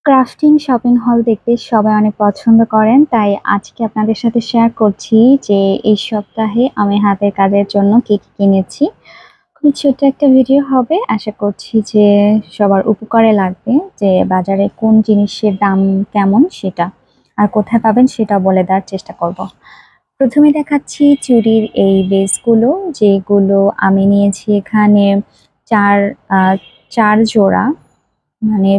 Crafting shopping হল দেখতে সবাই অনেক পছন্দ করেন। তাই আজকে আপনাদের সাথে শেয়ার করছি যে এই সপ্তাহে আমি হাতের কাজের জন্য কি কিনেছি। খুবই ছোট্ট একটা ভিডিও হবে। আশা করছি যে সবার উপকারে লাগবে, যে বাজারে কোন জিনিসের দাম কেমন সেটা। আর কোথায় পাবেন সেটাও বলে দেওয়ার চেষ্টা করব। প্রথমে দেখাচ্ছি চুড়ির এই বেসগুলো, যেগুলো আমি নিয়েছি এখানে ৪ আ ৪ জোড়া। মানে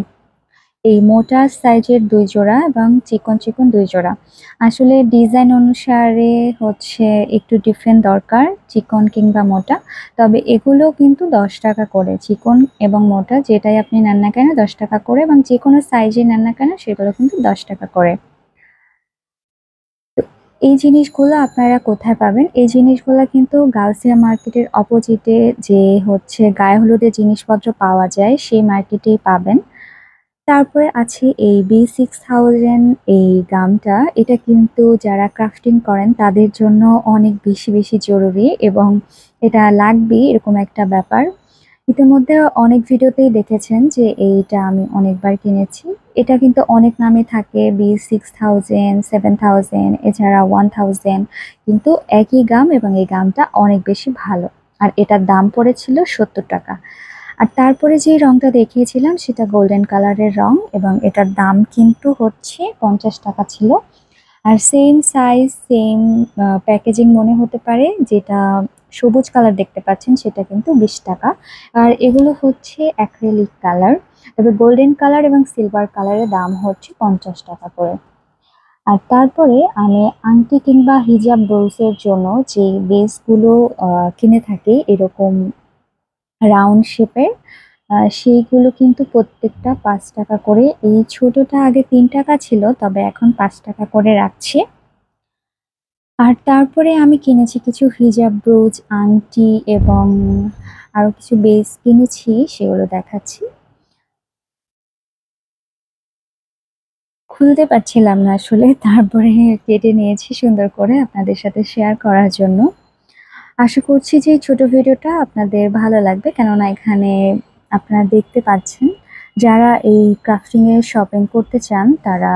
এই মোটা সাইজের ২ জোড়া এবং চিকন ২ জোড়া। আসলে ডিজাইন অনুসারে হচ্ছে একটু ডিফারেন্ট দরকার, চিকন কিংবা মোটা। তবে এগুলো কিন্তু ৳১০ করে। চিকন এবং মোটা যেটাই আপনি নেন না কেন ৳১০ করে, এবং যেকোনো সাইজে নেন না কেন সেগুলো কিন্তু ৳১০ করে। তো এই জিনিসগুলো আপনারা কোথায় পাবেন? এই জিনিসগুলা কিন্তু গাউসিয়া মার্কেটের অপোজিটে, যে হচ্ছে গায়ে হলুদের জিনিসপত্র পাওয়া যায় সেই মার্কেটেই পাবেন। তারপরে আছে এই B6000 এই গামটা। এটা কিন্তু যারা ক্রাফটিং করেন তাদের জন্য অনেক বেশি জরুরি, এবং এটা লাগবেই এরকম একটা ব্যাপার। ইতিমধ্যে অনেক ভিডিওতেই দেখেছেন যে এইটা আমি অনেকবার কিনেছি। এটা কিন্তু অনেক নামে থাকে, B6000, 7000, এছাড়া 1000, কিন্তু একই গাম, এবং এই গামটা অনেক বেশি ভালো। আর এটার দাম পড়েছিল ৳৭০। আর তারপরে যে রংটা দেখিয়েছিলাম সেটা গোল্ডেন কালারের রং, এবং এটার দাম কিন্তু হচ্ছে ৳৫০ ছিল। আর সেম সাইজ, সেম প্যাকেজিং মনে হতে পারে, যেটা সবুজ কালার দেখতে পাচ্ছেন সেটা কিন্তু ৳২০। আর এগুলো হচ্ছে অ্যাক্রিলিক কালার। তবে গোল্ডেন কালার এবং সিলভার কালারের দাম হচ্ছে ৳৫০ করে। আর তারপরে আমি আংটি কিংবা হিজাব ব্লাউজের জন্য যে বেসগুলো কিনে থাকি এরকম রাউন্ড শেপের, সেইগুলো কিন্তু প্রত্যেকটা ৳৫ করে। এই ছোটটা আগে ৳৩ ছিল, তবে এখন ৳৫ করে রাখছে। আর তারপরে আমি কিনেছি কিছু হিজাব ব্রোচ, আংটি এবং আরো কিছু বেস কিনেছি, সেগুলো দেখাচ্ছি। খুলতে পারছিলাম না আসলে, তারপরে কেটে নিয়েছি সুন্দর করে আপনাদের সাথে শেয়ার করার জন্য। আশা করছি যে এই ছোট ভিডিওটা আপনাদের ভালো লাগবে, কেননা এখানে আপনারা দেখতে পাচ্ছেন যারা এই ক্রাফটিং এর শপিং করতে চান তারা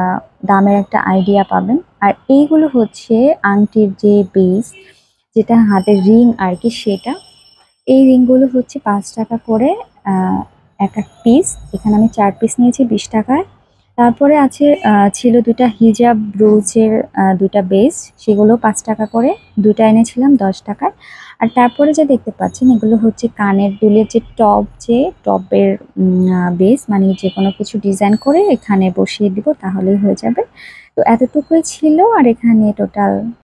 দামের একটা আইডিয়া পাবেন। আর এইগুলো হচ্ছে আংটির যে বেস, যেটা হাতের রিং আর কি সেটা। এই রিংগুলো হচ্ছে ৳৫ করে এক পিস। এখানে আমি ৪ পিস নিয়েছি ৳২০ য়। তারপরে আছে ছিল ২ টা হিজাব ব্রোচের ২ টা বেস, সেগুলো ৳৫ করে। ২ টা এনেছিলাম ৳১০ য়। আর তারপরে যা দেখতে পাচ্ছেন এগুলো হচ্ছে কানের দুলের যে টপ, যে টপের বেস, মানে যেকোনো কিছু ডিজাইন করে এখানে বসিয়ে দিব তাহলেই হয়ে যাবে। তো এতটুকুই ছিল, আর এখানে টোটাল